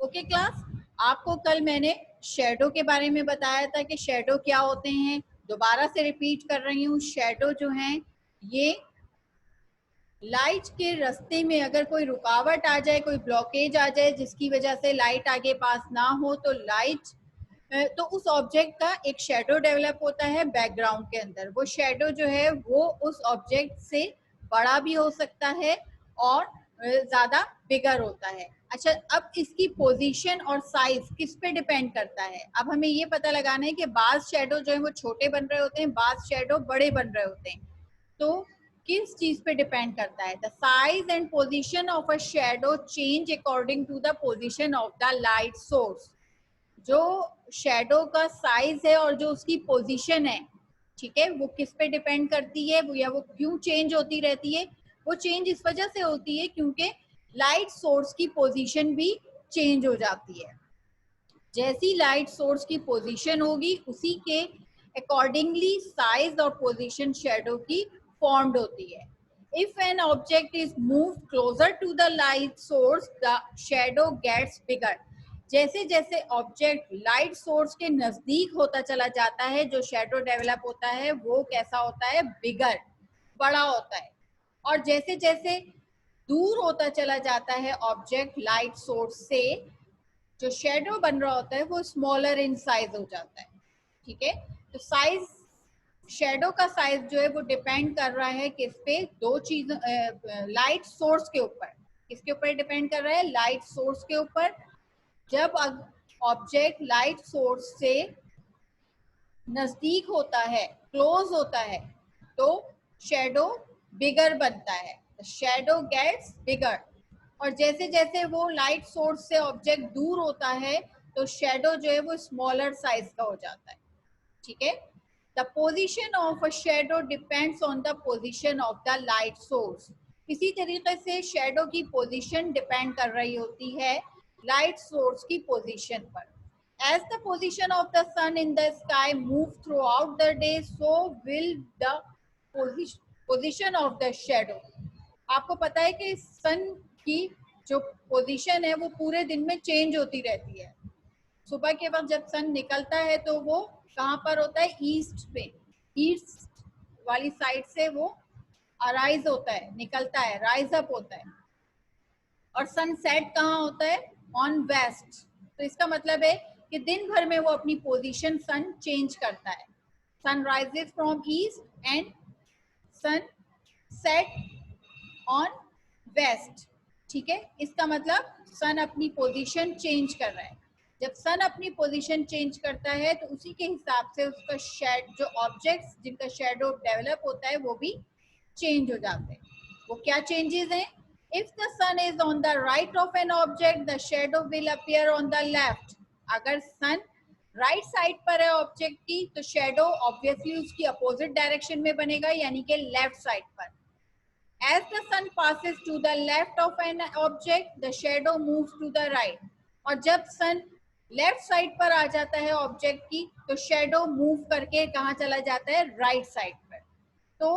Okay class, आपको कल मैंने शेडो के बारे में बताया था कि शेडो क्या होते हैं। दोबारा से रिपीट कर रही हूँ, शेडो जो हैं ये लाइट के रास्ते में अगर कोई रुकावट आ जाए, कोई ब्लॉकेज आ जाए जिसकी वजह से लाइट आगे पास ना हो, तो तो उस ऑब्जेक्ट का एक शेडो डेवलप होता है बैकग्राउंड के अंदर। वो शेडो जो है वो उस ऑब्जेक्ट से बड़ा भी हो सकता है और ज्यादा बिगर होता है। अच्छा, अब इसकी पोजीशन और साइज किस पे डिपेंड करता है? अब हमें ये पता लगाना है कि बाज शेडो जो है वो छोटे बन रहे होते हैं, बाज शेडो बड़े बन रहे होते हैं। तो किस चीज पे डिपेंड करता है? The size and position of a shadow change according to the position of the light source. जो शेडो का साइज है और जो उसकी पोजीशन है, ठीक है, वो किस पे डिपेंड करती है, वो या वो क्यों चेंज होती रहती है? वो चेंज इस वजह से होती है क्योंकि लाइट सोर्स की पोजीशन भी चेंज हो जाती है। जैसी लाइट सोर्स की पोजीशन होगी उसी के अकॉर्डिंगली साइज और पोजीशन शेडो की फॉर्म्ड होती है। If an object is move closer to the light source, the shadow gets bigger. जैसे जैसे ऑब्जेक्ट लाइट सोर्स के नजदीक होता चला जाता है, जो शेडो डेवलप होता है वो कैसा होता है? बिगर, बड़ा होता है। और जैसे जैसे दूर होता चला जाता है ऑब्जेक्ट लाइट सोर्स से, जो शेडो बन रहा होता है वो स्मॉलर इन साइज हो जाता है। ठीक है, तो साइज, शेडो का साइज जो है वो डिपेंड कर रहा है किस पे? दो चीज, लाइट सोर्स के ऊपर। किसके ऊपर डिपेंड कर रहा है? लाइट सोर्स के ऊपर। जब ऑब्जेक्ट लाइट सोर्स से नजदीक होता है, क्लोज होता है, तो शेडो बिगर बनता है, शेडो गेट्स बिगर। और जैसे जैसे वो लाइट सोर्स से ऑब्जेक्ट दूर होता है तो शेडो जो है वो स्मॉलर साइज का हो जाता है। ठीक है, the position of a shadow depends on the position of the light source. इसी तरीके से शेडो की पोजीशन डिपेंड कर रही होती है लाइट सोर्स की पोजीशन पर। As the position of the sun in the sky move throughout the day, so will the position of the shadow. आपको पता है कि सन की जो पोजीशन है वो पूरे दिन में चेंज होती रहती है। सुबह के वक्त जब सन निकलता है तो वो कहाँ पर होता है? ईस्ट पे, ईस्ट वाली साइड से वो अराइज होता है, निकलता है, राइज अप होता है। और सनसेट कहाँ होता है? On west. तो इसका मतलब है कि दिन भर में वो अपनी पोजीशन सन चेंज करता है। Sun rises from east and sun set on west. ठीक है, इसका मतलब सन अपनी पोजीशन चेंज कर रहा है। जब सन अपनी पोजीशन चेंज करता है तो उसी के हिसाब से उसका शेड, जो ऑब्जेक्ट्स जिनका शेडो डेवलप होता है वो भी चेंज हो जाते हैं। वो क्या चेंजेस हैं? If the sun is on the right of an object, the shadow will appear on the left. अगर सन राइट साइड पर है ऑब्जेक्ट की तो शेडो ऑब्वियसली उसकी अपोजिट डायरेक्शन में बनेगा, यानी कि लेफ्ट साइड पर। As the sun passes to the left of an object, the shadow moves to the right. और जब सन लेफ्ट साइड पर आ जाता है ऑब्जेक्ट की तो शेडो मूव करके कहाँ चला जाता है? राइट साइड पर। तो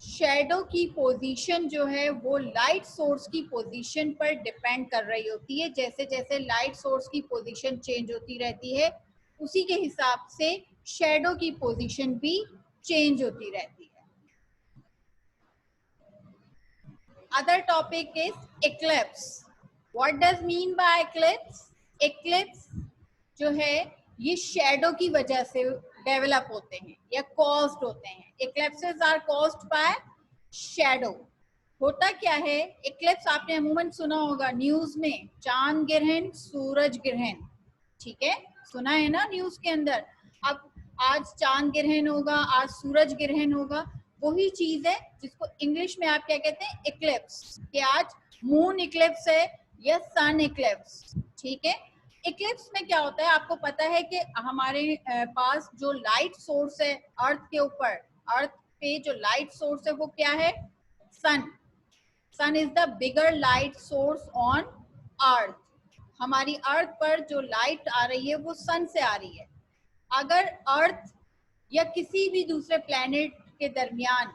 शेडो की पोजीशन जो है वो लाइट सोर्स की पोजीशन पर डिपेंड कर रही होती है। जैसे जैसे लाइट सोर्स की पोजीशन चेंज होती रहती है उसी के हिसाब से शेडो की पोजीशन भी चेंज होती रहती है। Other topic is eclipse. What does mean by eclipse? Eclipse जो है ये शेडो की वजह से डेवलप होते हैं या कॉज्ड होते हैं। Eclipses are caused by shadow. होता क्या है? Eclipse आपने अमूमन सुना होगा न्यूज में, चांद ग्रहण, सूरज ग्रहण। ठीक है, सुना है ना न्यूज के अंदर। अब आज चांद ग्रहण होगा, आज सूरज ग्रहण होगा। वही चीज है जिसको इंग्लिश में आप क्या कहते हैं? इक्लिप्स। कि आज मून इक्लिप्स है या सन इक्लिप्स। ठीक है, इक्लिप्स में क्या होता है? आपको पता है कि हमारे पास जो लाइट सोर्स है अर्थ के ऊपर, अर्थ पे जो लाइट सोर्स है वो क्या है? Sun. Sun is the bigger light source on earth. हमारी अर्थ पर जो लाइट आ रही है वो सन से आ रही है। अगर अर्थ या किसी भी दूसरे प्लैनेट के दरमियान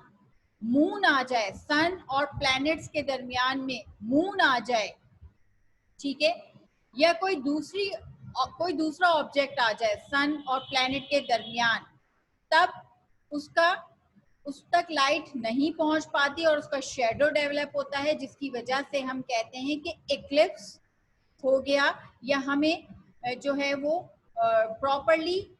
मून आ जाए, सन और प्लैनेट्स के दरमियान में मून आ जाए, ठीक है, या कोई दूसरा ऑब्जेक्ट आ जाए सन और प्लैनेट के दरमियान, तब उस तक लाइट नहीं पहुंच पाती और उसका शेडो डेवलप होता है, जिसकी वजह से हम कहते हैं कि इक्लिप्स हो गया, या हमें जो है वो प्रॉपरली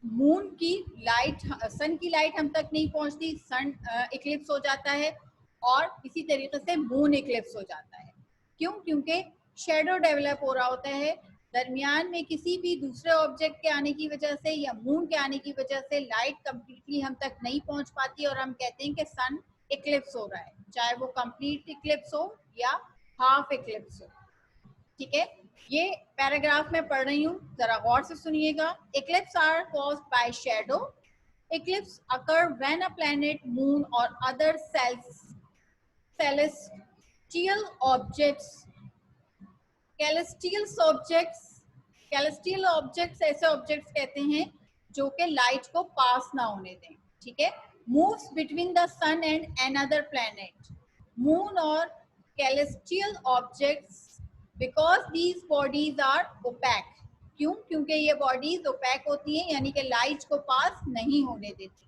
मून की लाइट, सन की लाइट हम तक नहीं पहुंचती, सन इक्लिप्स हो जाता है, और इसी तरीके से मून इक्लिप्स हो जाता है। क्यों? क्योंकि शेडो डेवलप हो रहा होता है दरमियान में, किसी भी दूसरे ऑब्जेक्ट के आने की वजह से या मून के आने की वजह से लाइट कंप्लीटली हम तक नहीं पहुंच पाती, और हम कहते हैं कि सन इक्लिप्स हो रहा है, चाहे वो कंप्लीट इक्लिप्स हो या हाफ इक्लिप्स हो। ठीक है, ये पैराग्राफ में पढ़ रही हूँ, जरा गौर से सुनिएगा। Eclipse are caused by shadow. Eclipse occur when a planet, moon, or other celestial objects ऐसे ऑब्जेक्ट्स कहते हैं जो कि लाइट को पास ना होने दें। ठीक है, moves between the sun and another planet, moon or celestial objects, because these bodies are opaque. क्यों? क्योंकि ये बॉडीज ओपैक होती हैं, यानी कि लाइट को पास नहीं होने देती।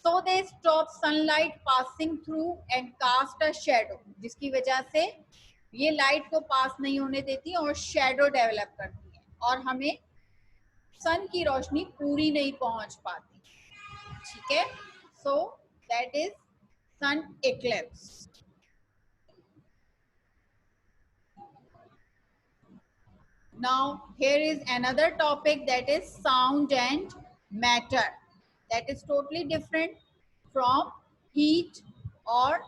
So they stop sunlight passing through and cast a shadow, जिसकी वजह से ये लाइट को पास नहीं होने देती और शेडो डेवलप करती है, और हमें सन की रोशनी पूरी नहीं पहुंच पाती। ठीक है, so that is sun eclipse. Now here is another topic, that is sound and matter. That is totally different from heat or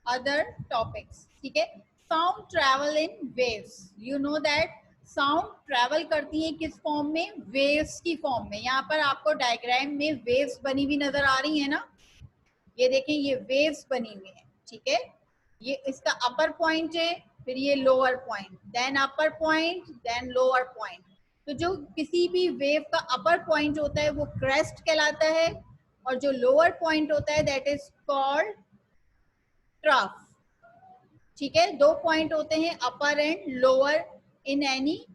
other topics. ठीक है, sound travel in waves. You know that sound travel करती है किस form में? waves की form में। यहाँ पर आपको डायग्राम में waves बनी हुई नजर आ रही है ना, ये देखें, ये waves बनी हुई है। ठीक है, ये इसका अपर पॉइंट है, फिर ये लोअर पॉइंट, देन अपर पॉइंट, देन लोअर पॉइंट। तो जो किसी भी वेव का अपर पॉइंट होता है वो क्रेस्ट कहलाता है, और जो लोअर पॉइंट होता है दैट इज कॉल्ड ट्रफ। ठीक है, दो पॉइंट होते हैं, upper and lower, in any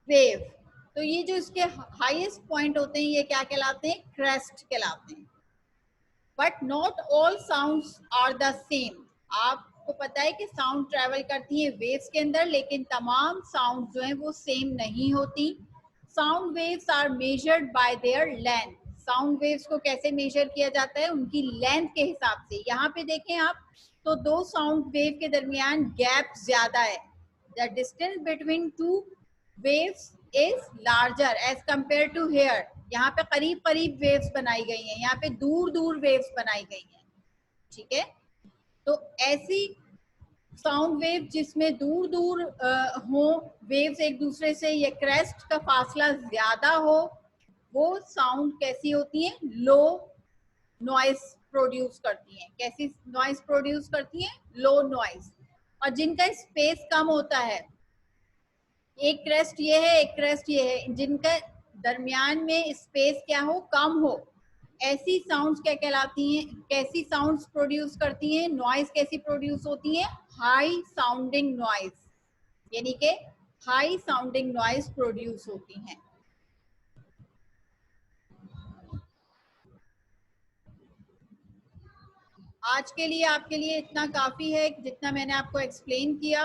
wave. तो ये जो इसके हाईएस्ट पॉइंट होते हैं ये क्या कहलाते हैं? क्रेस्ट कहलाते हैं। But not all sounds are the same. आपको पता है कि साउंड ट्रेवल करती है वेव्स के अंदर, लेकिन तमाम साउंड जो हैं वो सेम नहीं होती। Sound waves are measured by their length. Sound waves को कैसे मेजर किया जाता है? उनकी लेंथ के हिसाब से। यहाँ पे देखें आप, तो दो साउंड वेव के दरमियान गैप ज्यादा है। The distance between two waves is larger as compare to here. यहाँ पे करीब करीब वेव्स बनाई गई हैं, यहाँ पे दूर दूर वेव्स बनाई गई हैं। ठीक है, तो ऐसी साउंड वेव जिसमें दूर दूर हो वेव्स एक दूसरे से, ये क्रेस्ट का फासला ज्यादा हो, वो साउंड कैसी होती है? लो नॉइस प्रोड्यूस करती हैं। कैसी नॉइस प्रोड्यूस करती हैं? Low noise. और जिनका स्पेस कम होता है, एक क्रेस्ट ये है, एक क्रेस्ट ये है, जिनका दरमियान में स्पेस क्या हो? कम हो, ऐसी साउंड्स क्या कहलाती हैं? कैसी साउंड्स प्रोड्यूस करती हैं? नॉइस कैसी प्रोड्यूस होती है? हाई साउंडिंग नॉइस, यानी कि हाई साउंडिंग नॉइस प्रोड्यूस होती हैं। आज के लिए आपके लिए इतना काफी है, जितना मैंने आपको एक्सप्लेन किया।